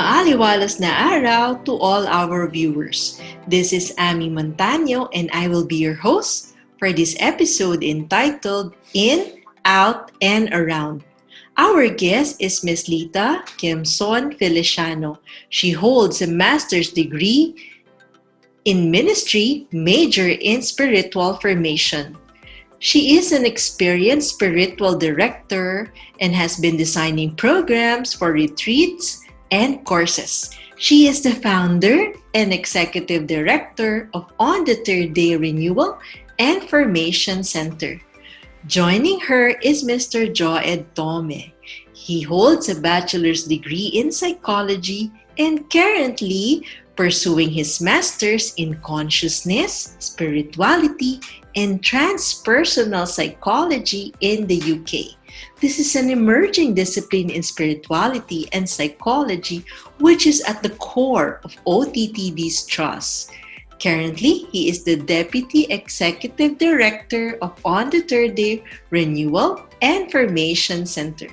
Maaliwalas na araw to all our viewers. This is Ami Montaño and I will be your host for this episode entitled In, Out, and Around. Our guest is Miss Lita Kimson Feliciano. She holds a master's degree in ministry, major in spiritual formation. She is an experienced spiritual director and has been designing programs for retreats and courses. She is the founder and executive director of On the Third Day Renewal and Formation Center. Joining her is Mr. Joed Tome. He holds a bachelor's degree in psychology and currently pursuing his master's in consciousness, spirituality, and transpersonal psychology in the UK. This is an emerging discipline in spirituality and psychology, which is at the core of OTTD's trust. Currently, he is the Deputy Executive Director of On the Third Day Renewal and Formation Center.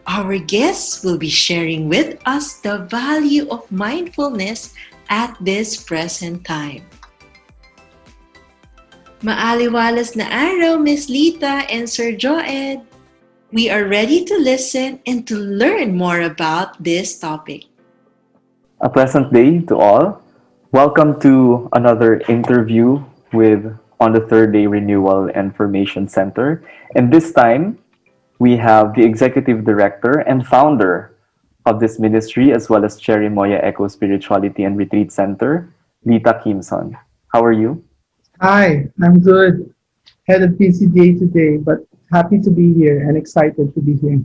Our guests will be sharing with us the value of mindfulness at this present time. Maaliwalas na araw, Miss Lita and Sir Joed. We are ready to listen and to learn more about this topic. A pleasant day to all. Welcome to another interview with On the Third Day Renewal and Formation Center. And this time, we have the Executive Director and Founder of this ministry, as well as Cherry Moya Eco Spirituality and Retreat Center, Lita Kimson. How are you? Hi, I'm good. Had a busy day today, but happy to be here and excited to be here.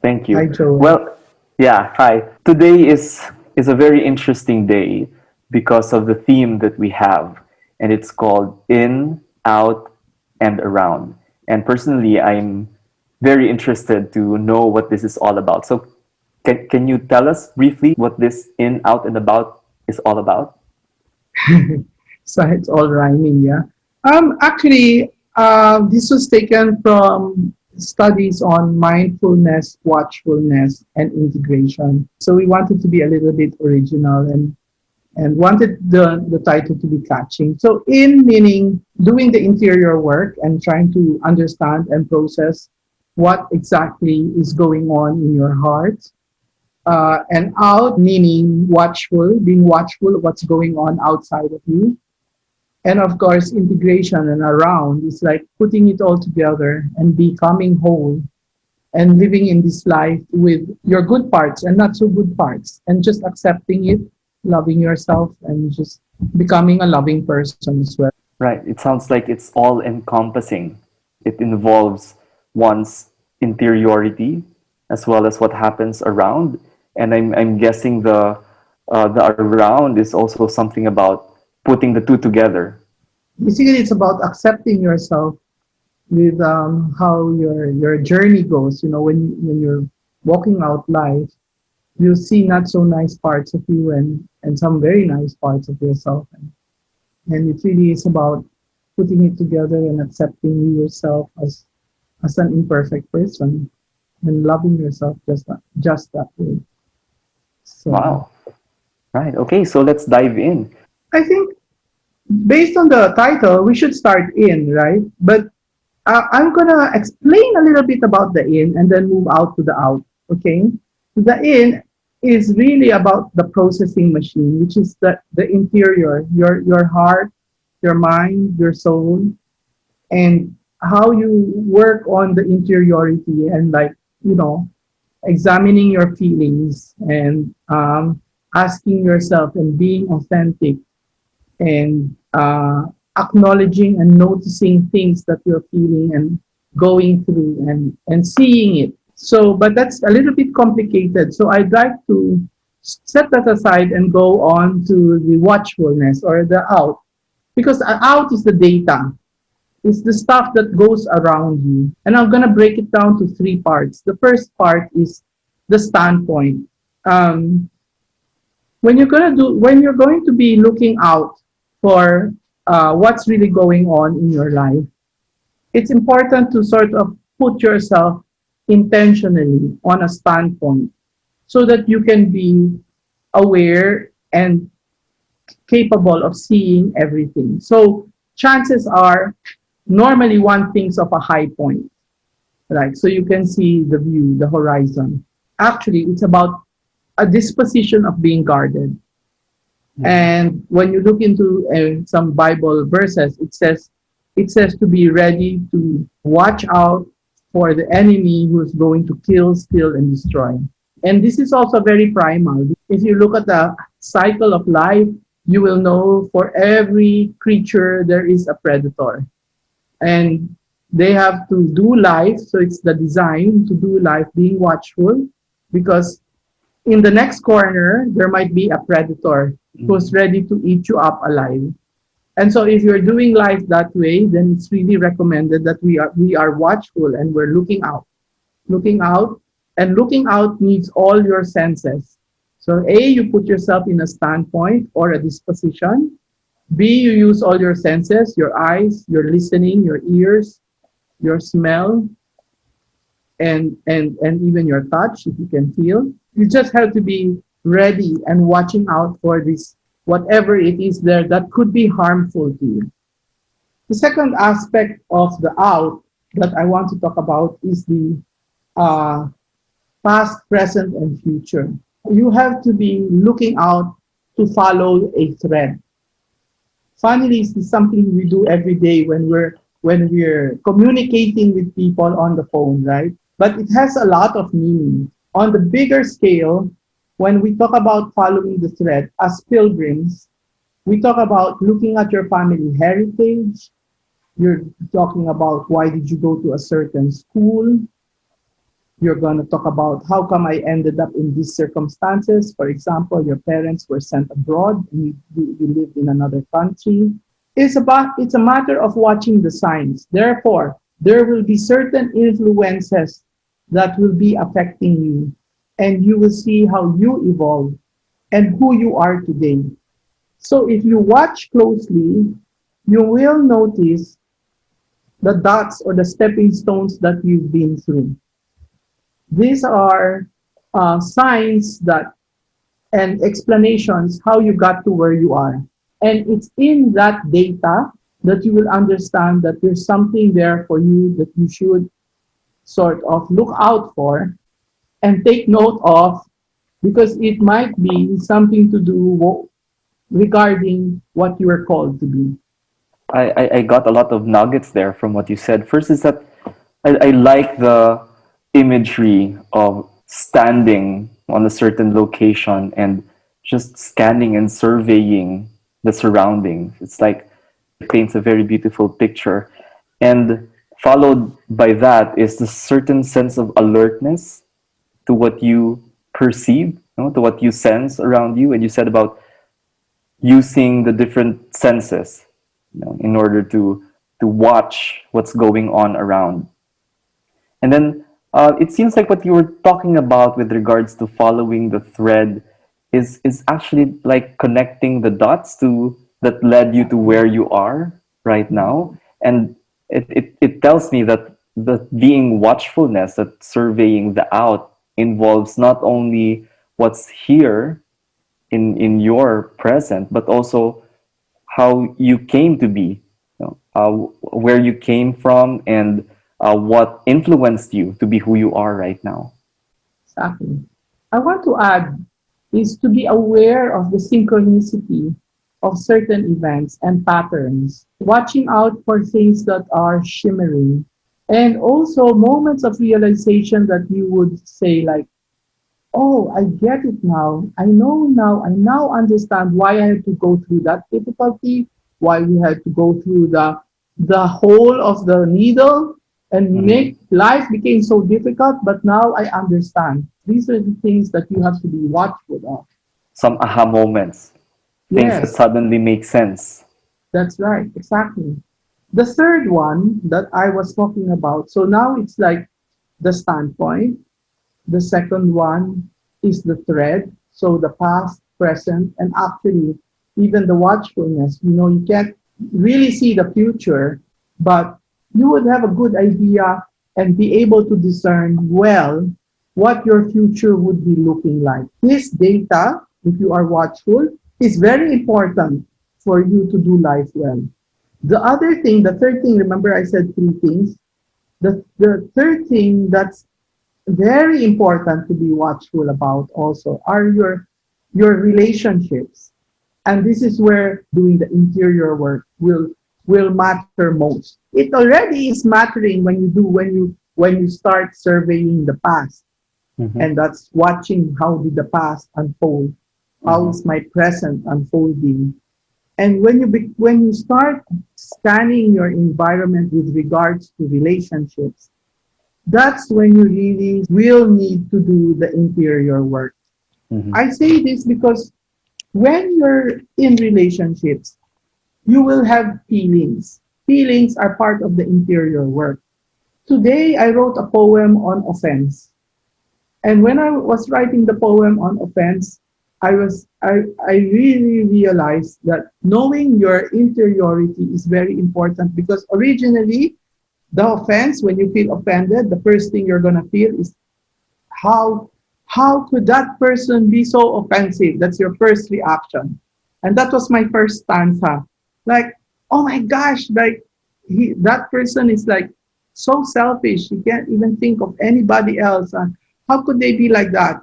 Thank you. Hi, Joel. Well, hi. Today is a very interesting day because of the theme that we have, and it's called In, Out, and Around. And personally, I'm very interested to know what this is all about. So, can you tell us briefly what this In, Out, and About is all about? So it's all rhyming, yeah. Actually, this was taken from studies on mindfulness, watchfulness, and integration. So we wanted to be a little bit original and wanted the title to be catching. So in meaning doing the interior work and trying to understand and process what exactly is going on in your heart. And out meaning watchful, being watchful of what's going on outside of you. And of course, integration and around is like putting it all together and becoming whole and living in this life with your good parts and not so good parts and just accepting it, loving yourself and just becoming a loving person as well. Right. It sounds like it's all encompassing. It involves one's interiority as well as what happens around. And I'm guessing the around is also something about putting the two together. Basically, it's about accepting yourself with how your journey goes. You know, when you're walking out life, you'll see not so nice parts of you and some very nice parts of yourself. And it really is about putting it together and accepting yourself as an imperfect person and loving yourself just that way. So, Wow. Right. Okay, so let's dive in. I think based on the title, we should start in, right? But I'm going to explain a little bit about the in and then move out to the out, okay? The in is really about the processing machine, which is the interior, your heart, your mind, your soul, and how you work on the interiority and examining your feelings and asking yourself and being authentic and acknowledging and noticing things that you're feeling and going through and seeing it. So, but that's a little bit complicated. So I'd like to set that aside and go on to the watchfulness or the out. Because out is the data. It's the stuff that goes around you. And I'm going to break it down to three parts. The first part is the standpoint. When you're going to be looking out for what's really going on in your life, it's important to sort of put yourself intentionally on a standpoint. so that you can be aware and capable of seeing everything. So chances are normally one thinks of a high point, right? So you can see the view, the horizon. Actually, it's about a disposition of being guarded. Mhm. And when you look into some Bible verses, it says to be ready to watch out for the enemy who is going to kill, steal, and destroy. And this is also very primal. If you look at the cycle of life, you will know for every creature there is a predator. And they have to do life, so it's the design to do life being watchful, because in the next corner there might be a predator who's Mhm. ready to eat you up alive. And so if you're doing life that way, then it's really recommended that we are watchful and we're looking out, and looking out needs all your senses. So A, you put yourself in a standpoint or a disposition. B, you use all your senses, your eyes, your listening, your ears, your smell, and even your touch, if you can feel. You just have to be ready and watching out for this, whatever it is there that could be harmful to you. The second aspect of the out that I want to talk about is the uh, past, present, and future. You have to be looking out to follow a thread. Finally, this is something we do every day when we're communicating with people on the phone, right? But it has a lot of meaning. On the bigger scale, when we talk about following the thread as pilgrims, we talk about looking at your family heritage. You're talking about why did you go to a certain school. You're going to talk about how come I ended up in these circumstances. For example, your parents were sent abroad and you lived in another country. It's a matter of watching the signs. Therefore, there will be certain influences that will be affecting you, and you will see how you evolve and who you are today. So if you watch closely, you will notice the dots or the stepping stones that you've been through. These are signs that and explanations how you got to where you are. And it's in that data that you will understand that there's something there for you that you should sort of look out for and take note of, because it might be something to do regarding what you are called to be. I got a lot of nuggets there from what you said. First is that I like the imagery of standing on a certain location and just scanning and surveying the surroundings. It's like it paints a very beautiful picture. And followed by that is the certain sense of alertness to what you perceive, to what you sense around you. And you said about using the different senses, in order to watch what's going on around. And then it seems like what you were talking about with regards to following the thread is actually like connecting the dots to that led you to where you are right now. And it tells me that the being watchfulness, that surveying the out involves not only what's here in your present, but also how you came to be, where you came from, and what influenced you to be who you are right now. Exactly. I want to add is to be aware of the synchronicity of certain events and patterns, watching out for things that are shimmering, and also moments of realization that you would say, like, oh, I get it now. I know now. I now understand why I had to go through that difficulty, why we had to go through the hole of the needle and Mhm. make life became so difficult, but now I understand. These are the things that you have to be watchful of. Some aha moments, things that Yes, suddenly make sense. that's right. Exactly. The third one that I was talking about, so now it's like the standpoint. The second one is the thread, so the past, present, and actually even the watchfulness. You can't really see the future, but you would have a good idea and be able to discern well what your future would be looking like. This data, if you are watchful, is very important for you to do life well. The other thing, the third thing, remember I said three things. The third thing that's very important to be watchful about also are your relationships. And this is where doing the interior work will matter most. It already is mattering when you start surveying the past, Mm-hmm. and that's watching how did the past unfold, how Mm-hmm. is my present unfolding. And when you start scanning your environment with regards to relationships, that's when you really will need to do the interior work. Mm-hmm. I say this because when you're in relationships, you will have feelings. Feelings are part of the interior work. Today, I wrote a poem on offense. And when I was writing the poem on offense, I really realized that knowing your interiority is very important because originally the offense, when you feel offended, the first thing you're gonna feel is how how could that person be so offensive? That's your first reaction. And that was my first stanza. Like, oh my gosh, like that person is like so selfish. He can't even think of anybody else. How could they be like that?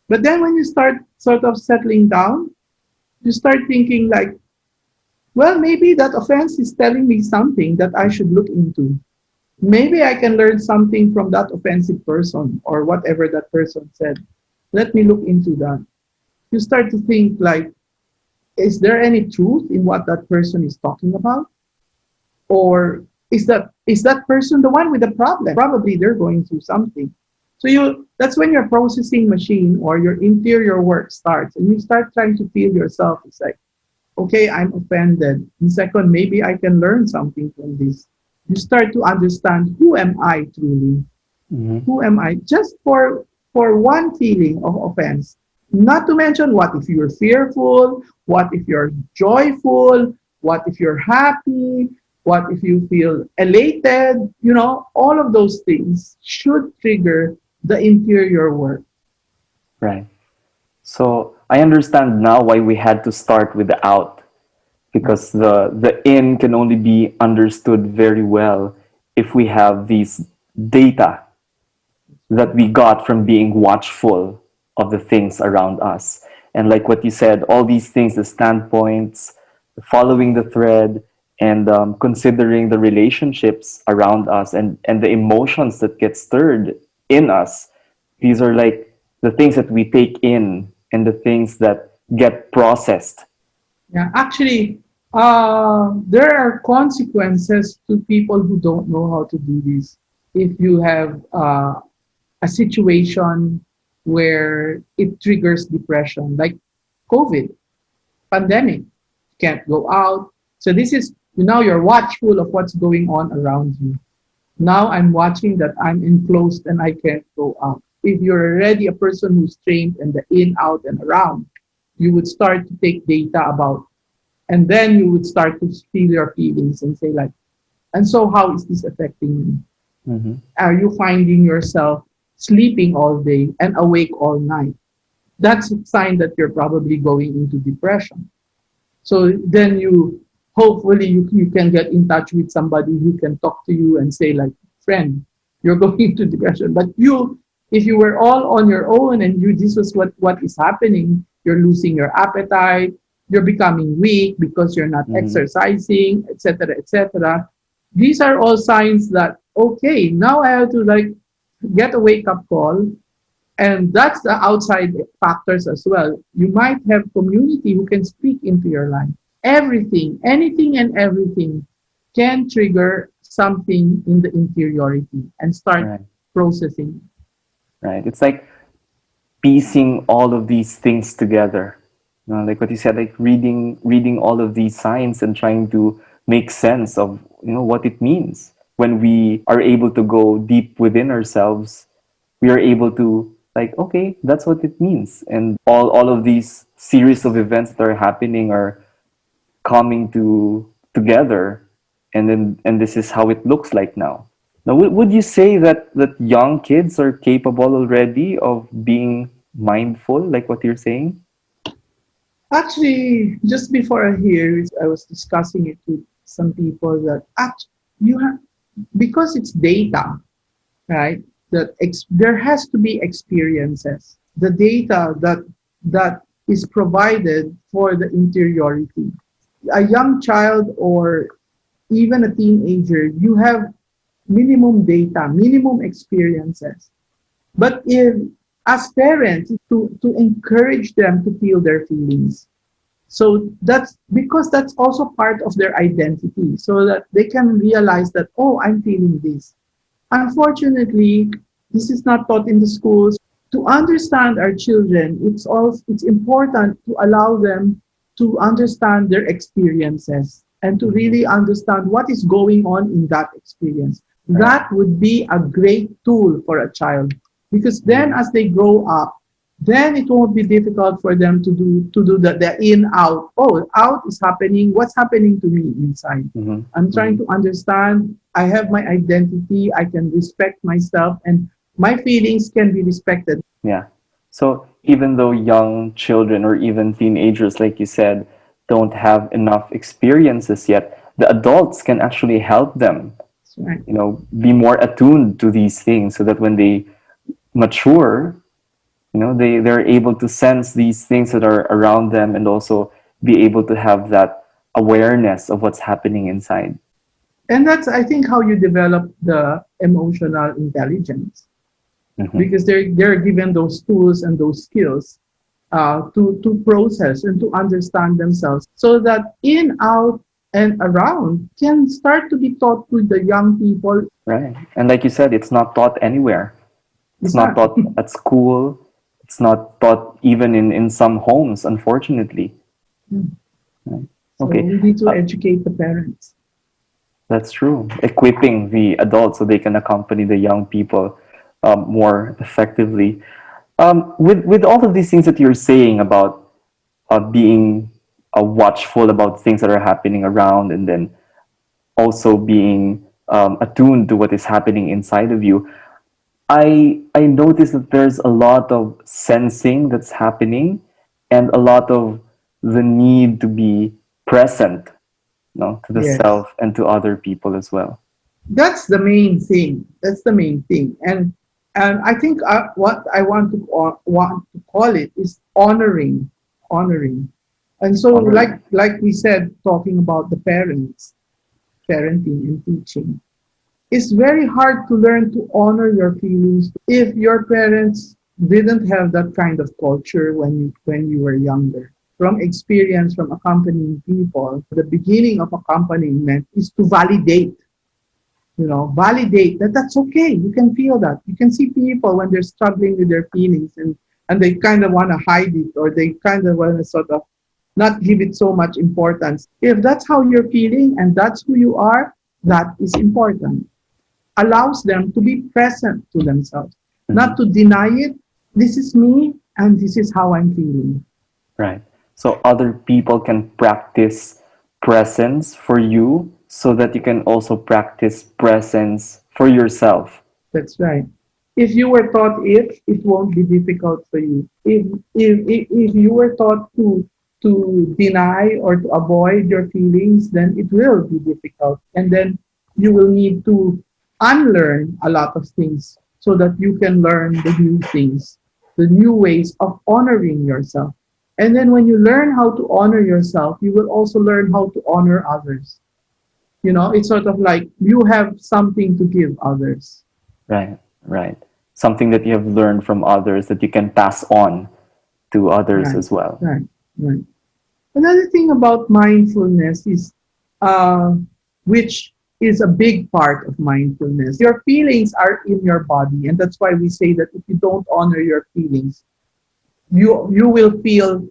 But then when you start sort of settling down, you start thinking like, well, maybe that offense is telling me something that I should look into. Maybe I can learn something from that offensive person or whatever that person said. Let me look into that. You start to think like, is there any truth in what that person is talking about? Or is that person the one with the problem? Probably they're going through something. So that's when your processing machine or your interior work starts and you start trying to feel yourself. It's like, okay, I'm offended. And second, maybe I can learn something from this. You start to understand, who am I truly? Mm-hmm. Who am I? Just for one feeling of offense. Not to mention, what if you're fearful? What if you're joyful? What if you're happy? What if you feel elated? All of those things should trigger the interior work. Right. So I understand now why we had to start with the out, because the in can only be understood very well if we have these data that we got from being watchful of the things around us. And like what you said, all these things, the standpoints, following the thread, and considering the relationships around us, and the emotions that get stirred in us, these are like the things that we take in and the things that get processed. Yeah, actually, there are consequences to people who don't know how to do this. If you have a situation where it triggers depression, like COVID, pandemic, can't go out. So this is now you're watchful of what's going on around you. Now I'm watching that I'm enclosed and I can't go out. If you're already a person who's trained in the in, out, and around, you would start to take data about, and then you would start to feel your feelings and say like, and so how is this affecting me? Mm-hmm. Are you finding yourself sleeping all day and awake all night? That's a sign that you're probably going into depression. So then hopefully you can get in touch with somebody who can talk to you and say like, friend, you're going into depression. But if you were all on your own and this was what is happening, you're losing your appetite, you're becoming weak because you're not Mm-hmm. exercising, etc., etc. These are all signs that, okay, now I have to like get a wake up call. And that's the outside factors as well. You might have community who can speak into your life. Everything, anything and everything can trigger something in the interiority and start Right. processing. Right. It's like piecing all of these things together. Like what you said, like reading all of these signs and trying to make sense of what it means. When we are able to go deep within ourselves, we are able to like, okay, that's what it means. And all of these series of events that are happening are coming together, and this is how it looks like now. Now, would you say that young kids are capable already of being mindful, like what you're saying? Actually, just before here, I was discussing it with some people that you have, because it's data, right? There has to be experiences. The data that is provided for the interiority. A young child or even a teenager, you have minimum data, minimum experiences. But if as parents, to encourage them to feel their feelings. So that's because that's also part of their identity, so that they can realize that, oh, I'm feeling this. Unfortunately, this is not taught in the schools. To understand our children, it's important to allow them to understand their experiences and to Mhm. really understand what is going on in that experience. Right. That would be a great tool for a child, because then Mhm. as they grow up, then it won't be difficult for them to do the in out. Oh, out is happening. What's happening to me inside? Mhm. I'm trying Mhm. to understand. I have my identity. I can respect myself, and my feelings can be respected. Yeah. So even though young children or even teenagers, like you said, don't have enough experiences yet, the adults can actually help them, That's right. be more attuned to these things so that when they mature, they're able to sense these things that are around them and also be able to have that awareness of what's happening inside. And that's, I think, how you develop the emotional intelligence, Hmm. because they're given those tools and those skills to process and to understand themselves, so that in, out, and around can start to be taught to the young people. Right. And like you said, it's not taught anywhere. It's It's not not. taught at school. It's not taught even in some homes, unfortunately. Right. So Okay. we need to Uh, educate the parents. that's true. Equipping the adults so they can accompany the young people more effectively. With all of these things that you're saying about being watchful about things that are happening around, and then also being attuned to what is happening inside of you, I notice that there's a lot of sensing that's happening, and a lot of the need to be present, to the Yes. self and to other people as well. That's the main thing. That's the main thing. And I think what I want to call it is honoring, honoring. And so, Honoring. like we said, talking about the parents, parenting and teaching, it's very hard to learn to honor your feelings if your parents didn't have that kind of culture when you were younger. From experience from accompanying people, the beginning of accompaniment is to validate that that's okay. You can feel that. You can see people when they're struggling with their feelings, and they kind of want to hide it, or they kind of want to sort of not give it so much importance. If that's how you're feeling and that's who you are, that is important. Allows them to be present to themselves, not Mhm. to deny it. This is me and this is how I'm feeling. Right. So other people can practice presence for you so that you can also practice presence for yourself. That's right. If you were taught it won't be difficult for you. If you were taught to deny or to avoid your feelings, then it will be difficult. And then you will need to unlearn a lot of things so that you can learn the new things, the new ways of honoring yourself. And then when you learn how to honor yourself, you will also learn how to honor others. It's sort of like you have something to give others. Right, right. Something that you have learned from others that you can pass on to others Right, as well. right, right. Another thing about mindfulness is, uh, which is a big part of mindfulness. Your feelings are in your body, and that's why we say that if you don't honor your feelings, you will feel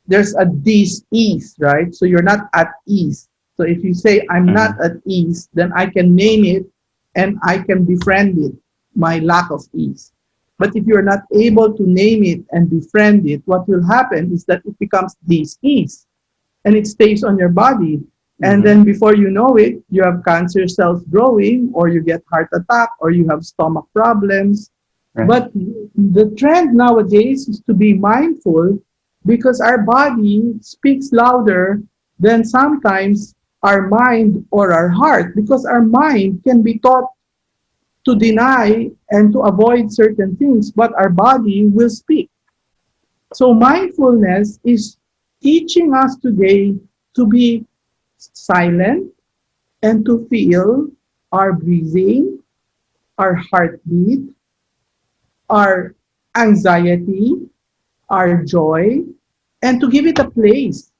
there's a dis-ease, right? So you're not at ease. So if you say I'm not Hmm. at ease, then I can name it and I can befriend it, my lack of ease. But if you're not able to name it and befriend it, what will happen is that it becomes dis-ease and it stays on your body. And Mm-hmm. then before you know it, you have cancer cells growing, or you get heart attack, or you have stomach problems. Right. But the trend nowadays is to be mindful, because our body speaks louder than sometimes our mind or our heart, because our mind can be taught to deny and to avoid certain things, but our body will speak. So mindfulness is teaching us today to be silent and to feel our breathing, our heartbeat, our anxiety, our joy, and to give it a place,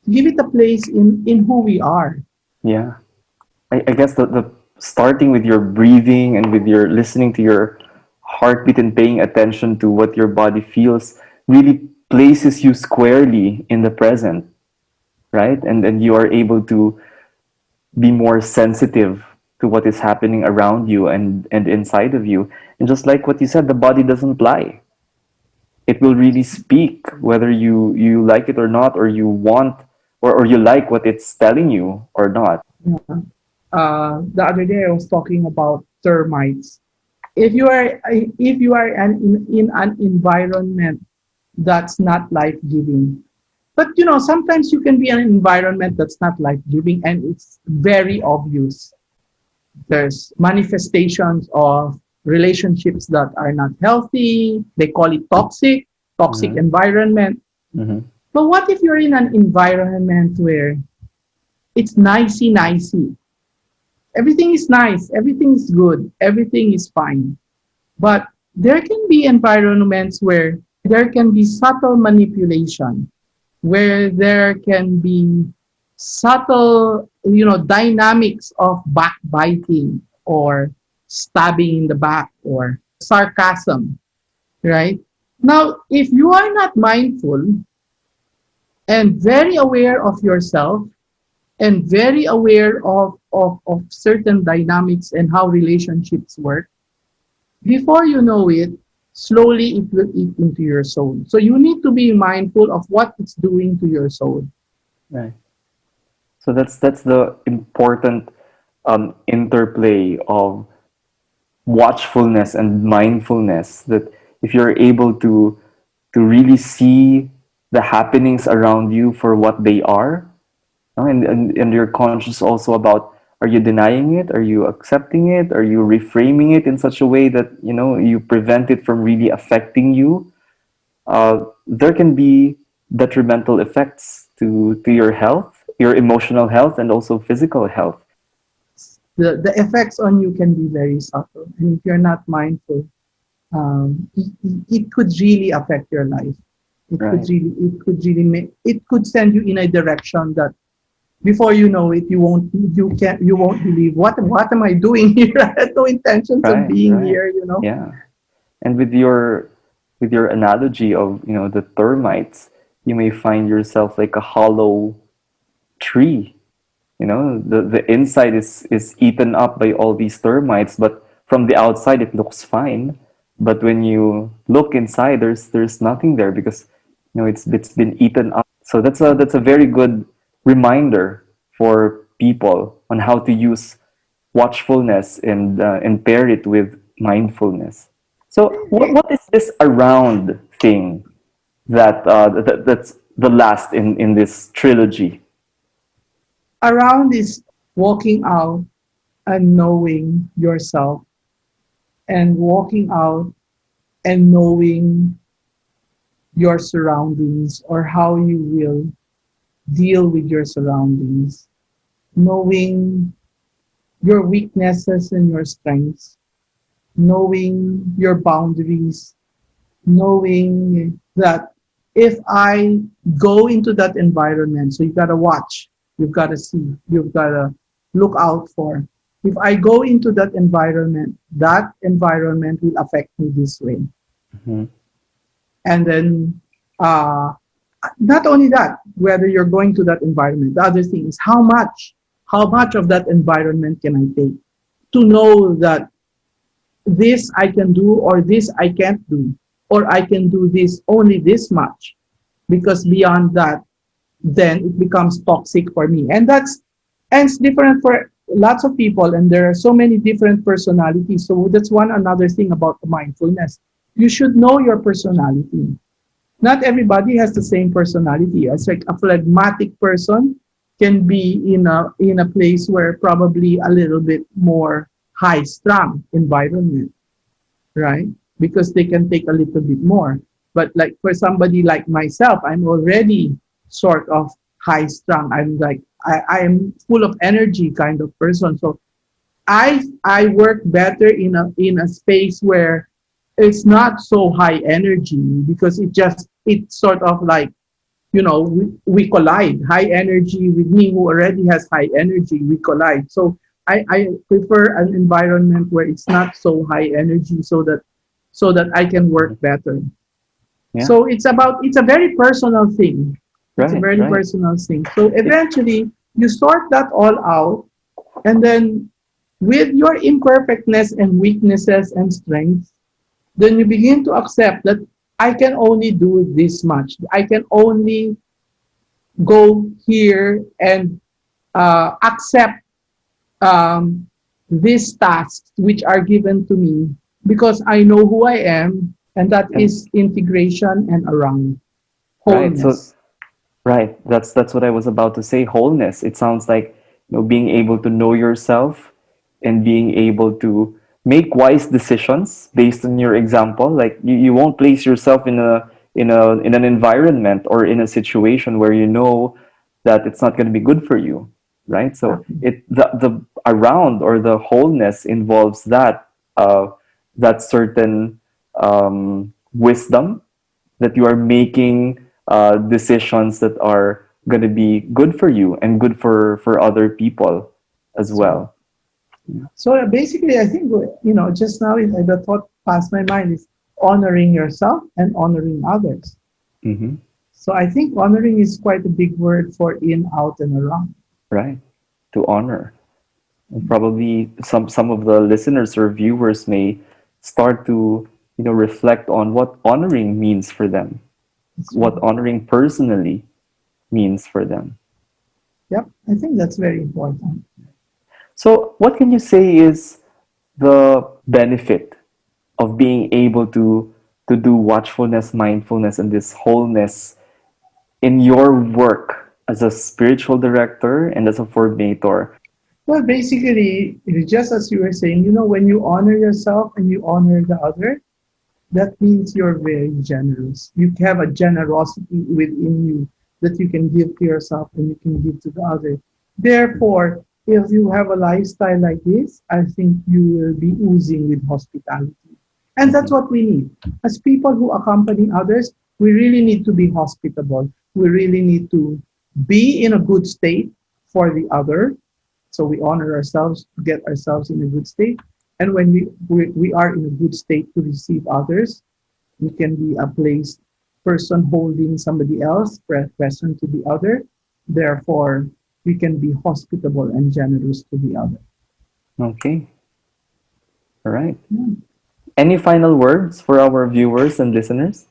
give it a place in who we are. Yeah. I guess the starting with your breathing and with your listening to your heartbeat and paying attention to what your body feels really places you squarely in the present, right? And then you are able to be more sensitive to what is happening around you and inside of you. And just like what you said, the body doesn't lie. It will really speak whether you like it or not, or you want, or you like what it's telling you or not. Yeah. The other day I was talking about termites. If you are in an environment that's not life giving, but sometimes you can be in an environment that's not life giving, and it's very obvious. There's manifestations of relationships that are not healthy. They call it toxic Mm-hmm. environment. Mm-hmm. But what if you're in an environment where it's nicey? Everything is nice, everything is good, everything is fine. But there can be environments where there can be subtle manipulation, where there can be subtle, dynamics of backbiting, or stabbing in the back, or sarcasm, right? Now, if you are not mindful and very aware of yourself, and very aware of certain dynamics and how relationships work, before you know it, slowly it will eat into your soul. So you need to be mindful of what it's doing to your soul. Right. So that's the important interplay of watchfulness and mindfulness. That if you're able to really see the happenings around you for what they are, no? And you're conscious also about, are you denying it? Are you accepting it? Are you reframing it in such a way that you prevent it from really affecting you? There can be detrimental effects to your health, your emotional health, and also physical health. The effects on you can be very subtle. And if you're not mindful, it could really affect your life. Right. It could send you in a direction that before you know it, you won't believe, what am I doing here? I had no intentions of Right. being Right. here. Yeah. And with your analogy of the termites, you may find yourself like a hollow tree. The inside is eaten up by all these termites, but from the outside it looks fine. But when you look inside, there's nothing there, because it's been eaten up. So that's a very good reminder for people on how to use watchfulness and pair it with mindfulness. So what is this around thing that's the last in this trilogy? Around is walking out and knowing yourself, and walking out and knowing your surroundings, or how you will deal with your surroundings, knowing your weaknesses and your strengths, knowing your boundaries, knowing that if I go into that environment, so you gotta watch, you've gotta see, you've gotta look out for. If I go into that environment will affect me this way. Mhm. And then, uh, not only that, whether you're going to that environment, the other thing is how much of that environment can I take to know that this I can do, or this I can't do, or I can do this only this much, because beyond that, then it becomes toxic for me. And And it's different for lots of people, and there are so many different personalities. So that's one another thing about mindfulness. You should know your personality. Not everybody has the same personality. It's like a phlegmatic person can be in a place where probably a little bit more high strung environment, right? Because they can take a little bit more. But like for somebody like myself, I'm already sort of high strung. I'm full of energy kind of person. So I work better in a space where it's not so high energy, because it's sort of like, we collide. High energy with me, who already has high energy, we collide. So I prefer an environment where it's not so high energy, so that I can work better. Yeah. So it's a very personal thing. It's a Right. very Right. personal thing. So eventually you sort that all out, and then with your imperfectness and weaknesses and strengths, then you begin to accept that I can only do this much. I can only go here and accept um, these tasks which are given to me, because I know who I am, and that And is integration and around right. So wholeness. right. That's what I was about to say. Wholeness. It sounds like, being able to know yourself and being able to make wise decisions based on your example. Like you won't place yourself in an environment or in a situation where you know that it's not going to be good for you, right? So the around or the wholeness involves that certain wisdom, that you are making decisions that are going to be good for you and good for other people as That's right. well. So basically, I think, just now the thought passed my mind is honoring yourself and honoring others. Hmm. So I think honoring is quite a big word for in, out, and around. Right. To honor. And probably some of the listeners or viewers may start to, reflect on what honoring means for them, That's what right. honoring personally means for them. Yep, I think that's very important. So, what can you say is the benefit of being able to do watchfulness, mindfulness, and this wholeness in your work as a spiritual director and as a formator? Well, basically, it's just as you were saying, when you honor yourself and you honor the other, that means you're very generous. You have a generosity within you that you can give to yourself and you can give to the other. Therefore, if you have a lifestyle like this, I think you will be oozing with hospitality. And that's Mhm. what we need. As people who accompany others, we really need to be hospitable. We really need to be in a good state for the other. So we honor ourselves to get ourselves in a good state. And when we are in a good state to receive others, we can be a place person holding somebody else, present to the other. Therefore, we can be hospitable and generous to the other. Okay, all right. Yeah. Any final words for our viewers and listeners?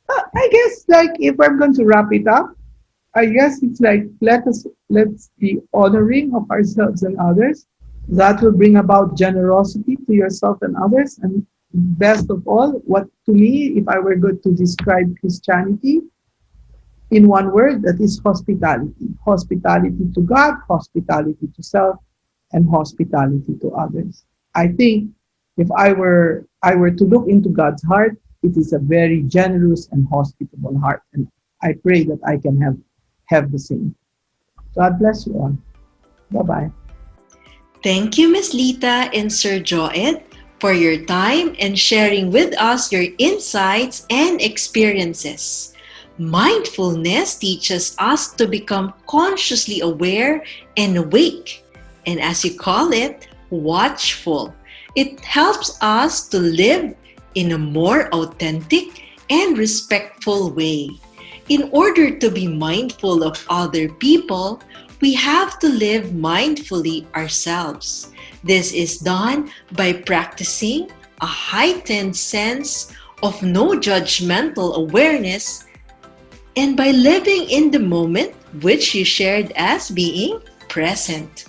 I guess, like, if I'm going to wrap it up, I guess it's like, let's be honoring of ourselves and others. That will bring about generosity to yourself and others. And best of all, what to me, if I were going to describe Christianity in one word, that is hospitality. Hospitality to God, hospitality to self, and hospitality to others. I think if I were to look into God's heart, it is a very generous and hospitable heart. And I pray that I can have the same. God bless you all. Bye bye. Thank you, Ms. Lita and Sir Joed, for your time and sharing with us your insights and experiences. Mindfulness teaches us to become consciously aware and awake, and as you call it, watchful. It helps us to live in a more authentic and respectful way. In order to be mindful of other people, we have to live mindfully ourselves. This is done by practicing a heightened sense of no judgmental awareness and by living in the moment, which you shared as being present.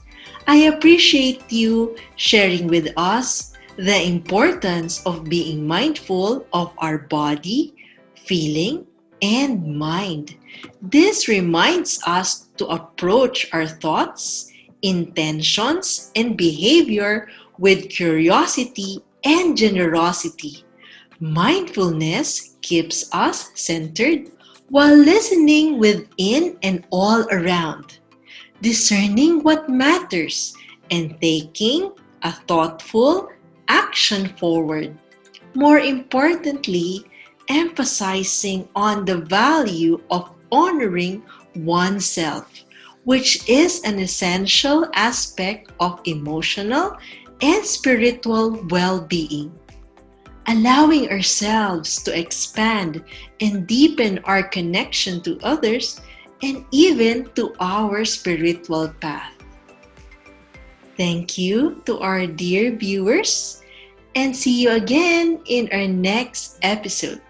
I appreciate you sharing with us the importance of being mindful of our body, feeling, and mind. This reminds us to approach our thoughts, intentions, and behavior with curiosity and generosity. Mindfulness keeps us centered while listening within and all around, discerning what matters, and taking a thoughtful action forward. More importantly, emphasizing on the value of honoring oneself, which is an essential aspect of emotional and spiritual well being. Allowing ourselves to expand and deepen our connection to others and even to our spiritual path. Thank you to our dear viewers and see you again in our next episode.